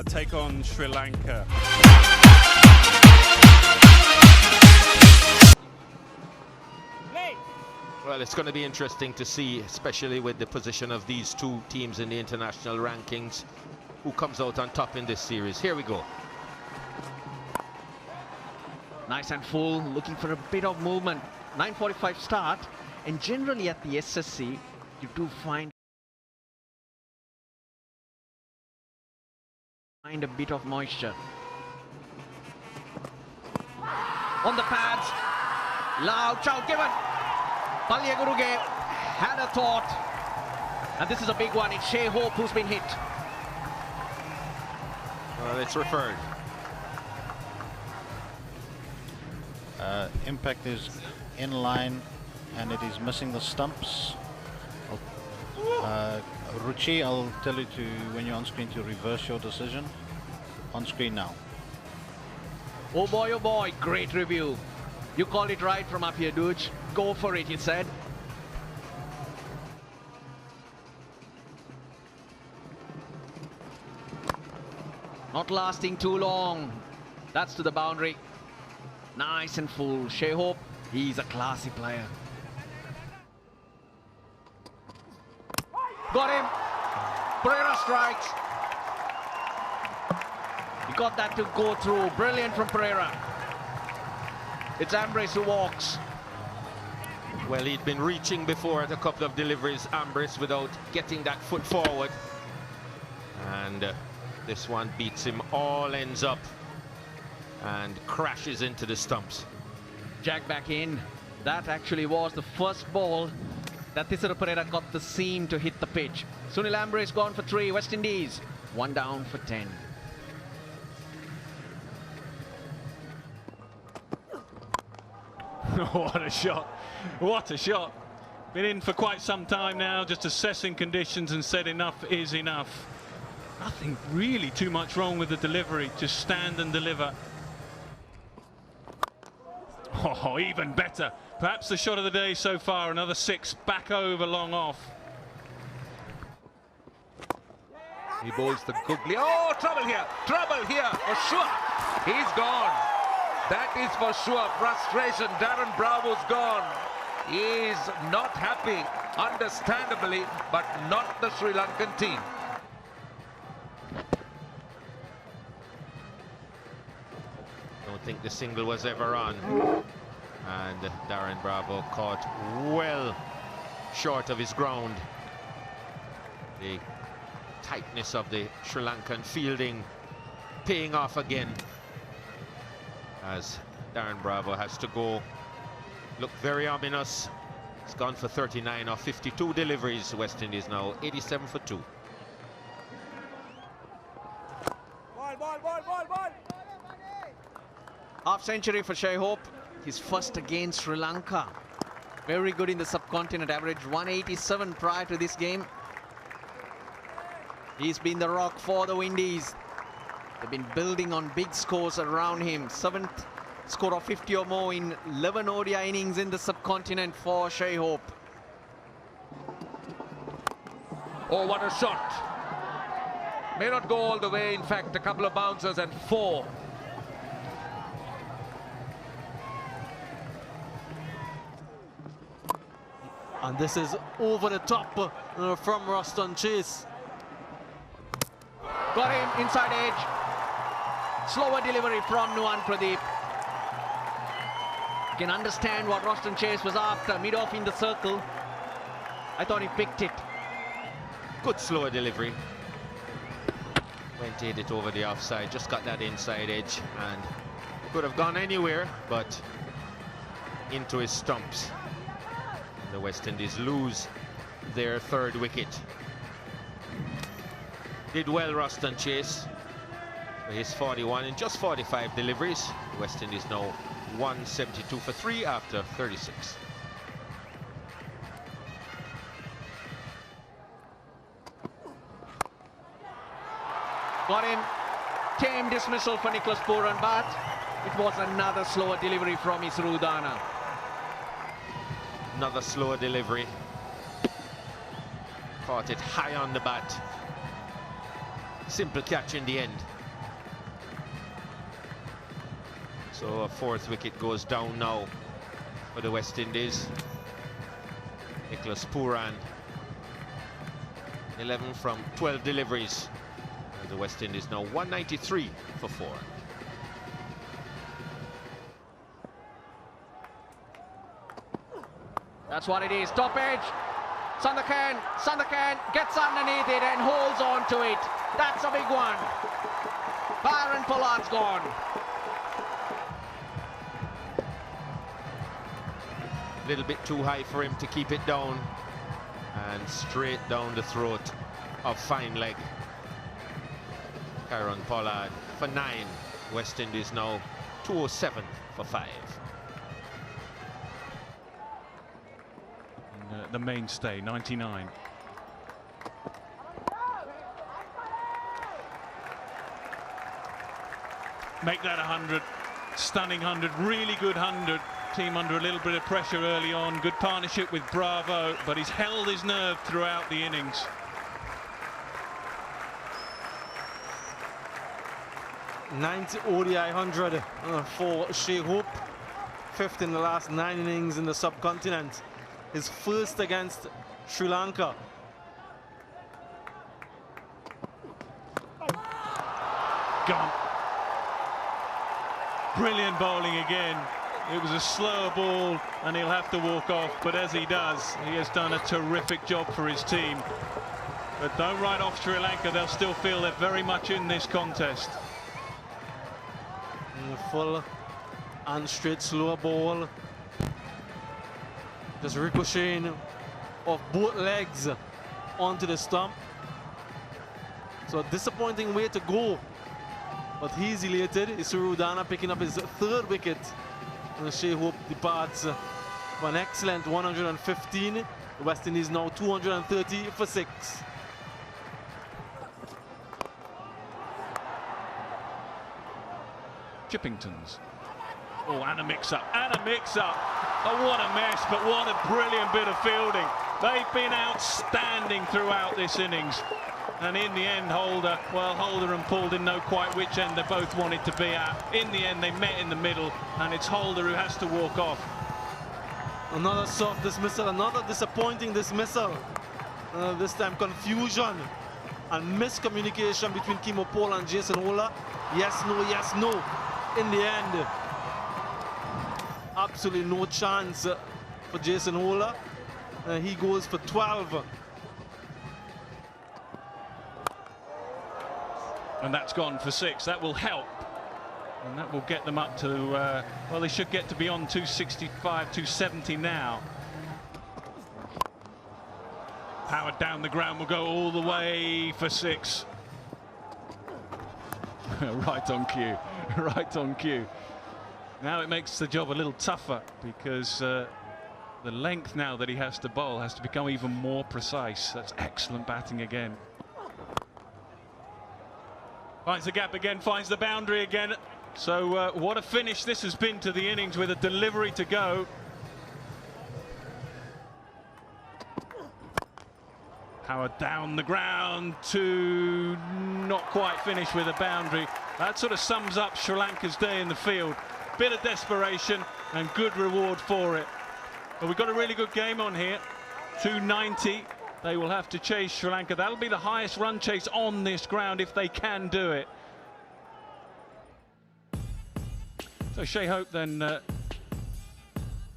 Take on Sri Lanka. Well, it's going to be interesting to see, especially with the position of these two teams in the international rankings, who comes out on top in this series. Here we go. Nice and full, looking for a bit of movement. 9:45 start, and generally at the SSC, you do find a bit of moisture. On the pads, Lau Chow given. Palyaguruge had a thought, and this is a big one. It's Shea Hope who's been hit. Well, it's referred. Impact is in line, and it is missing the stumps. Ruchi, I'll tell you to, when you're on screen, to reverse your decision. On screen now. Oh boy, great review. You called it right from up here, Dooch. Go for it, he said. Not lasting too long. That's to the boundary. Nice and full. Shea Hope, he's a classy player. Got him. Pereira strikes. He got that to go through. Brilliant from Pereira. It's Ambrose who walks. Well, he'd been reaching before at a couple of deliveries, Ambrose, without getting that foot forward. And this one beats him all ends up and crashes into the stumps. Jack back in. That actually was the first ball that Thisara Pereira got the seam to hit the pitch. Sunil Ambrose gone for 3, West Indies. 1 down for 10. What a shot. What a shot. Been in for quite some time now, just assessing conditions, and said enough is enough. Nothing really too much wrong with the delivery. Just stand and deliver. Oh, even better. Perhaps the shot of the day so far. Another 6 back over long off. He bowls the googly. Oh, trouble here. Trouble here for sure. He's gone. That is for sure. Frustration. Darren Bravo's gone. He is not happy, understandably, but not the Sri Lankan team. Don't think the single was ever on. And Darren Bravo caught well short of his ground. The tightness of the Sri Lankan fielding paying off again, as Darren Bravo has to go. Look very ominous. It's gone for 39 of 52 deliveries. West Indies now 87 for 2. Half century for Shea Hope. His first against Sri Lanka. Very good in the subcontinent, average 187 prior to this game. He's been the rock for the Windies. They've been building on big scores around him. 7th score of 50 or more in 11 ODI innings in the subcontinent for Shea Hope. Oh, what a shot. May not go all the way. In fact, a couple of bouncers and 4. And this is over the top from Ruston Chase. Got him inside edge. Slower delivery from Nuwan Pradeep. You can understand what Ruston Chase was after. Mid-off in the circle. I thought he picked it. Good slower delivery. Went to hit it over the offside. Just got that inside edge and could have gone anywhere, but into his stumps. The West Indies lose their 3rd wicket. Did well, Ruston Chase, for his 41 in just 45 deliveries. West Indies now 172 for 3 after 36. Got him. Tame dismissal for Nicholas Pooran, but it was another slower delivery from Isrudana. Another slower delivery. Caught it high on the bat. simple catch in the end. So a fourth wicket goes down now for the West Indies. Nicholas Pooran, 11 from 12 deliveries. And the West Indies now 193 for 4. That's what it is. Top edge. Sandakan gets underneath it and holds on to it. That's a big one. Darren Pollard's gone. A little bit too high for him to keep it down, and straight down the throat of fine leg. Kieron Pollard for 9. West Indies now 207 for 5. The mainstay, 99. Make that 100. Stunning 100. Really good 100. Team under a little bit of pressure early on. Good partnership with Bravo, but he's held his nerve throughout the innings. Ninth ODI 100 for Shea Hope. 5th in the last 9 innings in the subcontinent. His first against Sri Lanka. Gone. Brilliant bowling again. It was a slower ball and he'll have to walk off, but as he does, he has done a terrific job for his team. But don't write off Sri Lanka, they'll still feel they're very much in this contest. Full and straight slower ball. Just ricocheting of both legs onto the stump. So a disappointing way to go. But he's elated. Isuru Udana picking up his 3rd wicket. And Shea Hope departs for an excellent 115. The West Indies now 230 for 6. Chippingtons. Oh, and a mix-up, and a mix-up. Oh, what a mess, but what a brilliant bit of fielding. They've been outstanding throughout this innings. And in the end, Holder and Paul didn't know quite which end they both wanted to be at. In the end, they met in the middle, and it's Holder who has to walk off. Another soft dismissal, another disappointing dismissal. This time confusion and miscommunication between Kimo Paul and Jason Holder. Yes, no. In the end, absolutely no chance for Jason Holder. He goes for 12. And that's gone for 6. That will help. And that will get them up to, well, they should get to beyond 265, 270 now. Powered down the ground will go all the way for 6. Right on cue, right on cue. Now it makes the job a little tougher because the length now that he has to bowl has to become even more precise. That's excellent batting again. Finds the gap again, finds the boundary again. So what a finish this has been to the innings with a delivery to go. Howard down the ground to not quite finish with a boundary. That sort of sums up Sri Lanka's day in the field. Bit of desperation and good reward for it. But we've got a really good game on here. 290. They will have to chase Sri Lanka. That'll be the highest run chase on this ground if they can do it. So Shea Hope then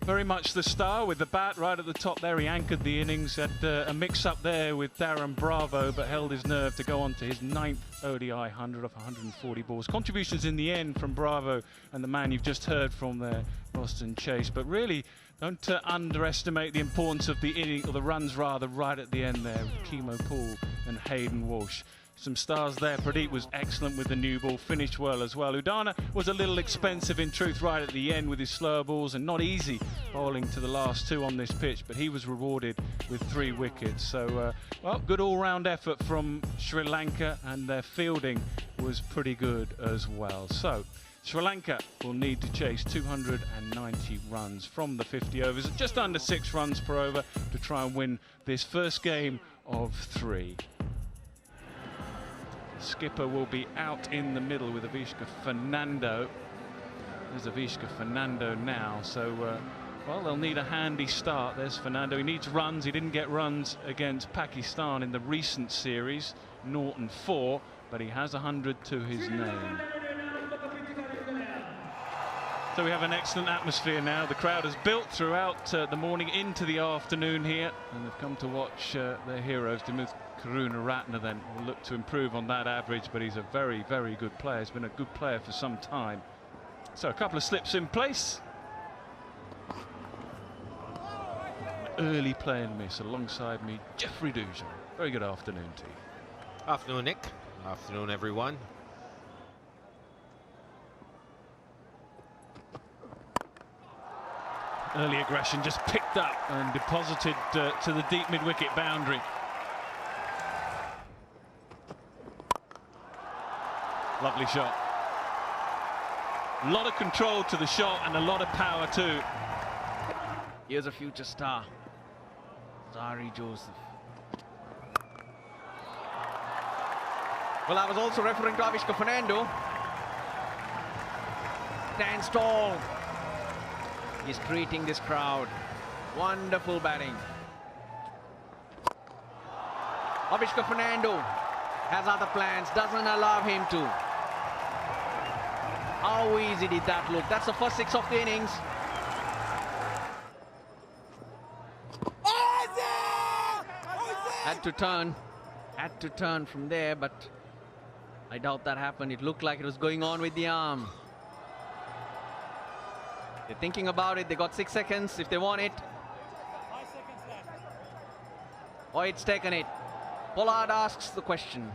very much the star with the bat right at the top there. He anchored the innings, had a mix-up there with Darren Bravo, but held his nerve to go on to his 9th ODI 100 off 140 balls. Contributions in the end from Bravo and the man you've just heard from there, Boston Chase. But really, don't underestimate the importance of the inning, or the runs rather, right at the end there. Kimo Paul and Hayden Walsh. Some stars there. Pradeep was excellent with the new ball, finished well as well. Udana was a little expensive in truth right at the end with his slower balls, and not easy bowling to the last 2 on this pitch, but he was rewarded with 3 wickets. So, well, good all-round effort from Sri Lanka, and their fielding was pretty good as well. So, Sri Lanka will need to chase 290 runs from the 50 overs, just under 6 runs per over, to try and win this first game of 3. skipper will be out in the middle with Avishka Fernando. There's Avishka Fernando now, so well, they'll need a handy start. There's Fernando. He needs runs. He didn't get runs against Pakistan in the recent series, 0-4, but he has 100 to his name. So we have an excellent atmosphere now. The crowd has built throughout the morning into the afternoon here, and they've come to watch their heroes. Dimuth Karunaratne then will look to improve on that average, but he's a very, very good player. He's been a good player for some time. So a couple of slips in place. Early play and miss alongside me, Jeffrey Dujan. Very good afternoon to you. Afternoon, Nick. Afternoon, everyone. Early aggression just picked up and deposited to the deep mid-wicket boundary. Lovely shot. A lot of control to the shot and a lot of power too. Here's a future star, Zari Joseph. Well, I was also referring to Avishka Fernando. Stands tall. He's treating this crowd. Wonderful batting. Avishka Fernando has other plans, doesn't allow him to. How easy did that look? That's the first 6 of the innings. Had to turn from there, but I doubt that happened. It looked like it was going on with the arm. They're thinking about it. They got 6 seconds if they want it. Oh, it's taken it. Pollard asks the question.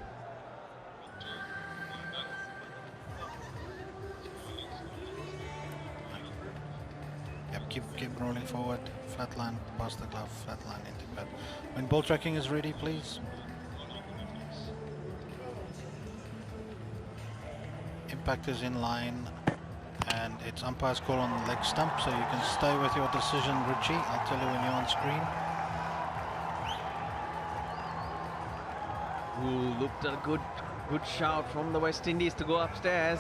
Yep, keep rolling forward. Flat line, past the glove, flat line into bed. When ball tracking is ready, please. Impact is in line, and it's umpire's call on the leg stump, so you can stay with your decision, Richie. I'll tell you when you're on screen. Ooh, looked at a good shout from the West Indies to go upstairs.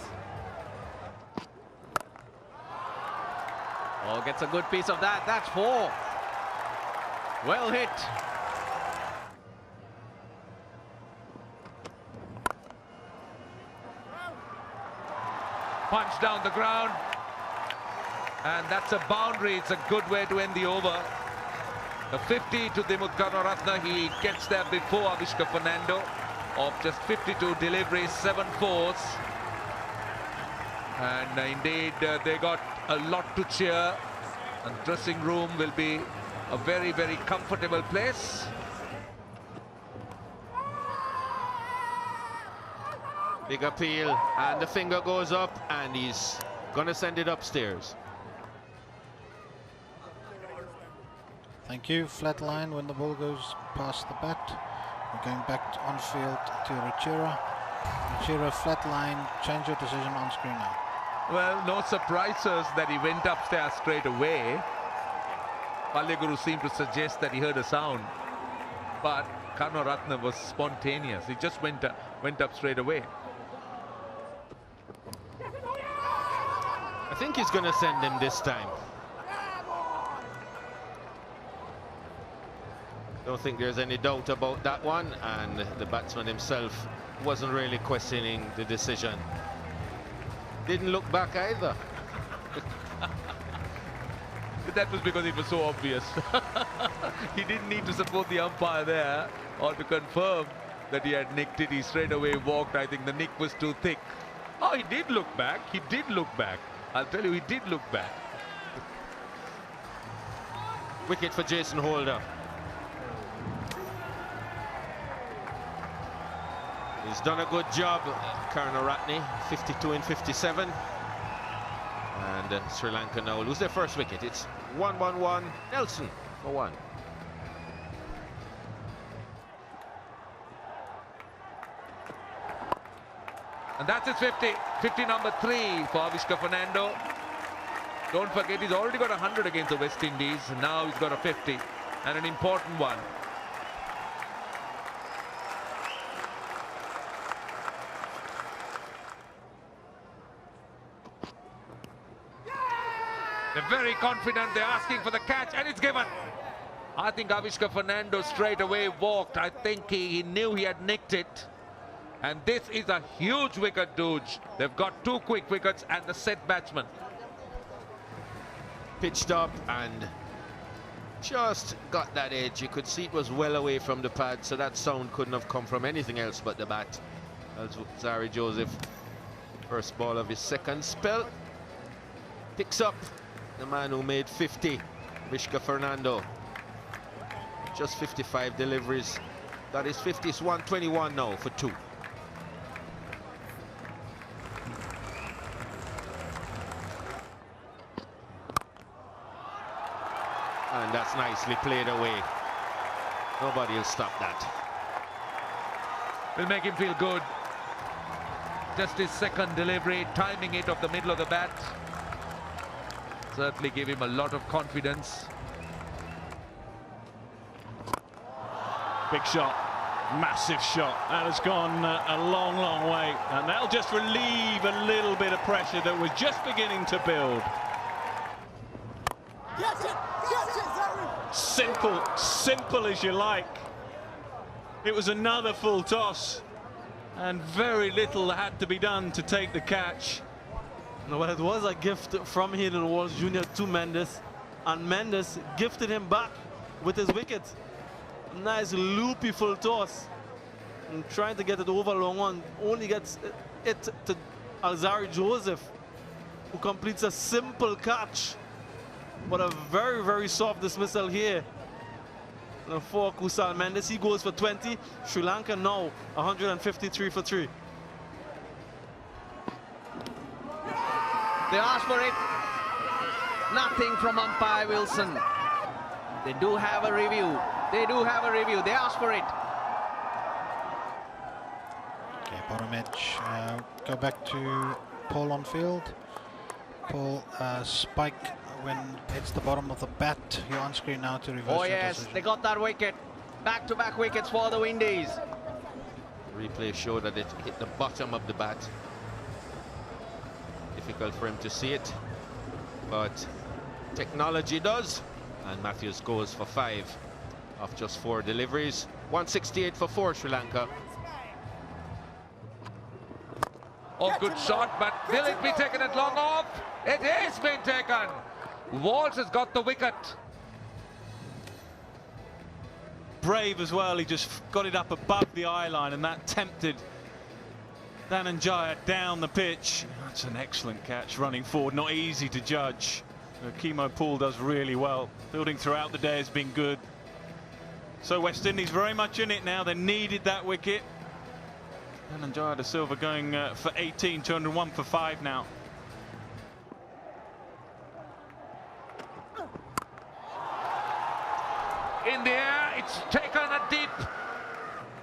Oh, gets a good piece of that. That's 4. Well hit. Punch down the ground, and that's a boundary. It's a good way to end the over. A 50 to Dimuth Karunaratne. He gets there before Avishka Fernando of just 52 deliveries, 7 fours. And indeed, they got a lot to cheer. And dressing room will be a very, very comfortable place. Big appeal, and the finger goes up, and he's gonna send it upstairs. Thank you. Flat line when the ball goes past the bat. We're going back on field to Rachira. Rachira, flat line. Change your decision on screen now. Well, no surprises that he went upstairs straight away. Palyaguru seemed to suggest that he heard a sound, but Karunaratne was spontaneous. He just went up straight away. I think he's gonna send him this time. Don't think there's any doubt about that one, and the batsman himself wasn't really questioning the decision. Didn't look back either. That was because it was so obvious. He didn't need to support the umpire there or to confirm that he had nicked it. He straight away walked. I think the nick was too thick. Oh, he did look back. He did look back. I'll tell you, he did look back. Wicket for Jason Holder. He's done a good job, Karunaratne, 52 in 57. And Sri Lanka now lose their first wicket. It's 1-1-1. Nelson for 1. And that's his 50. 50 number 3 for Avishka Fernando. Don't forget, he's already got 100 against the West Indies. Now he's got a 50, and an important one. They're very confident. They're asking for the catch, and it's given. I think Avishka Fernando straight away walked. I think he knew he had nicked it. And this is a huge wicket, Dooj. They've got 2 quick wickets and the set batsman. Pitched up and just got that edge. You could see it was well away from the pad, so that sound couldn't have come from anything else but the bat. Alzarri Joseph, first ball of his second spell, picks up the man who made 50, Avishka Fernando. Just 55 deliveries. That is 50. It's 121 now for 2. And that's nicely played away. Nobody will stop that. Will make him feel good. Just his second delivery, timing it off the middle of the bat. Certainly give him a lot of confidence. Big shot, massive shot. That has gone a long, long way. And that'll just relieve a little bit of pressure that was just beginning to build. Simple, simple as you like. It was another full toss. And very little had to be done to take the catch. Well, it was a gift from Hayden Walsh Jr. to Mendes. And Mendes gifted him back with his wicket. Nice loopy full toss, and trying to get it over long on, only gets it to Alzarri Joseph, who completes a simple catch, but a very, very soft dismissal here. And for Kusal Mendes, he goes for 20. Sri Lanka now 153 for 3. They asked for it. Nothing from umpire Wilson. They do have a review. They do have a review. They asked for it. Okay, bottom edge. Go back to Paul on field. Paul, spike when it's the bottom of the bat. You're on screen now to reverse Oh your yes, decision. they got that wicket. Back-to-back wickets for the Windies. Replay showed that it hit the bottom of the bat. Difficult for him to see it, but technology does. And Matthews goes for 5 of just 4 deliveries. 168 for 4, Sri Lanka. Oh, good shot, but will it be taken at long off? It is being taken. Walsh has got the wicket. Brave as well, he just got it up above the eye line, and that tempted Dhananjaya down the pitch. That's an excellent catch running forward, not easy to judge. Kemo Poole does really well. Fielding throughout the day has been good. So West Indies very much in it now. They needed that wicket. Dhananjaya de Silva going for 18, 201 for 5 now. In the air, it's taken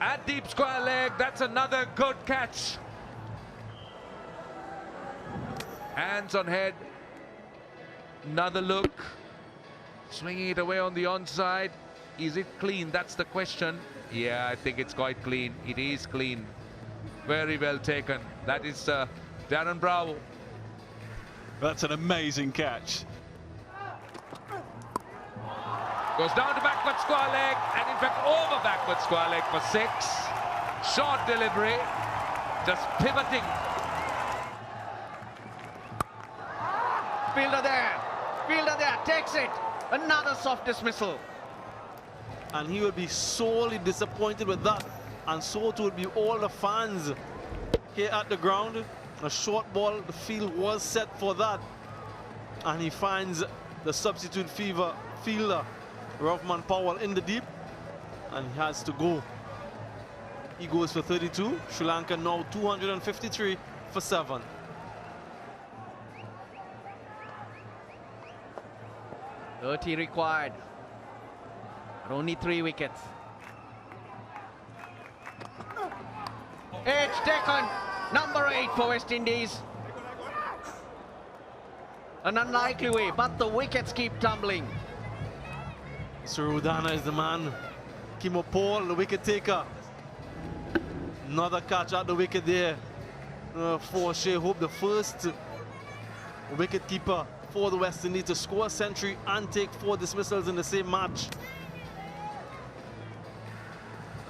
at deep square leg. That's another good catch. Hands on head. Another look. Swinging it away on the onside. Is it clean? That's the question. Yeah, I think it's quite clean. It is clean. Very well taken. That is Darren Bravo. That's an amazing catch. Goes down to backward square leg, and in fact over backward square leg for 6. Short delivery, just pivoting. Fielder there, takes it. Another soft dismissal. And he will be sorely disappointed with that. And so too will be all the fans here at the ground. A short ball, the field was set for that. And he finds the substitute fielder, Rovman Powell, in the deep. And he has to go. He goes for 32. Sri Lanka now 253 for 7. Dirty required. But only 3 wickets. It's taken. Number 8 for West Indies. An unlikely way, but the wickets keep tumbling. Surudana is the man. Kemo Poole, the wicket taker. Another catch at the wicket there for Shea Hope, the first wicket keeper for the West Indies to score a century and take 4 dismissals in the same match.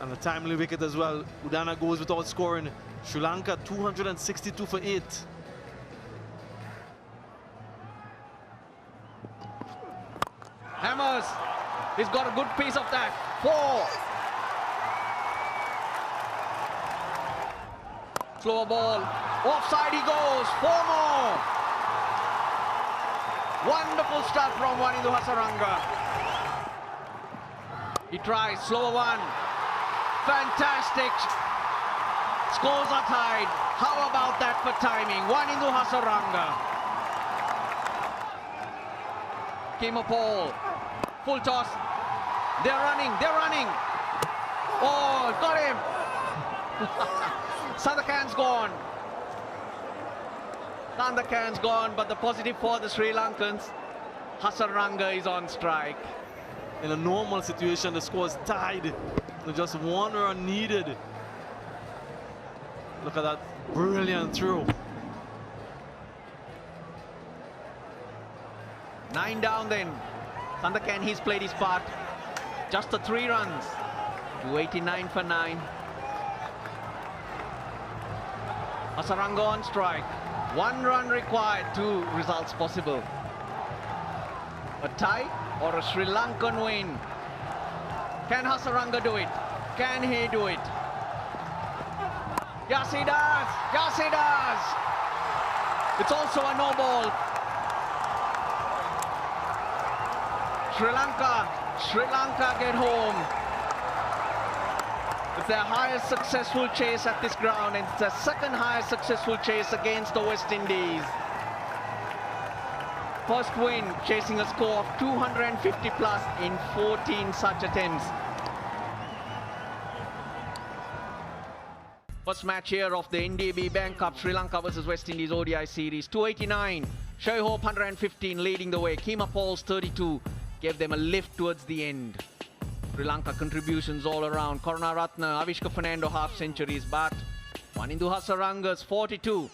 And a timely wicket as well. Udana goes without scoring. Sri Lanka 262 for 8. Hammers. He's got a good piece of that. 4. Slower ball. Offside he goes. 4 more. Wonderful stuff from Wanindu Hasaranga. He tries. Slower one. Fantastic. Scores are tied. How about that for timing? Wanindu Hasaranga. Kimapol. Full toss. They're running. Oh, got him. Sandakan's gone. Sandakan's gone, but the positive for the Sri Lankans, Hasaranga is on strike. In a normal situation, the score is tied. Just 1 run needed. Look at that brilliant throw. 9 down then. Sandakan, he's played his part. Just the 3 runs. 289 for 9. Hasaranga on strike. 1 run required, 2 results possible. A tie or a Sri Lankan win? Can Hasaranga do it? Can he do it? Yes, he does. Yes, he does. It's also a no ball. Sri Lanka get home. It's their highest successful chase at this ground, and it's their 2nd highest successful chase against the West Indies. First win, chasing a score of 250 plus in 14 such attempts. First match here of the NDB Bank Cup, Sri Lanka versus West Indies ODI series. 289, Shoaib Hope 115 leading the way. Kimapol's 32 gave them a lift towards the end. Sri Lanka contributions all around. Karunaratne, Avishka Fernando half centuries, but Wanindu Hasaranga's 42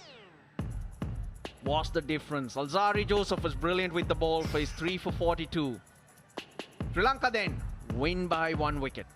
was the difference. Alzari Joseph was brilliant with the ball for his 3 for 42. Sri Lanka then win by 1 wicket.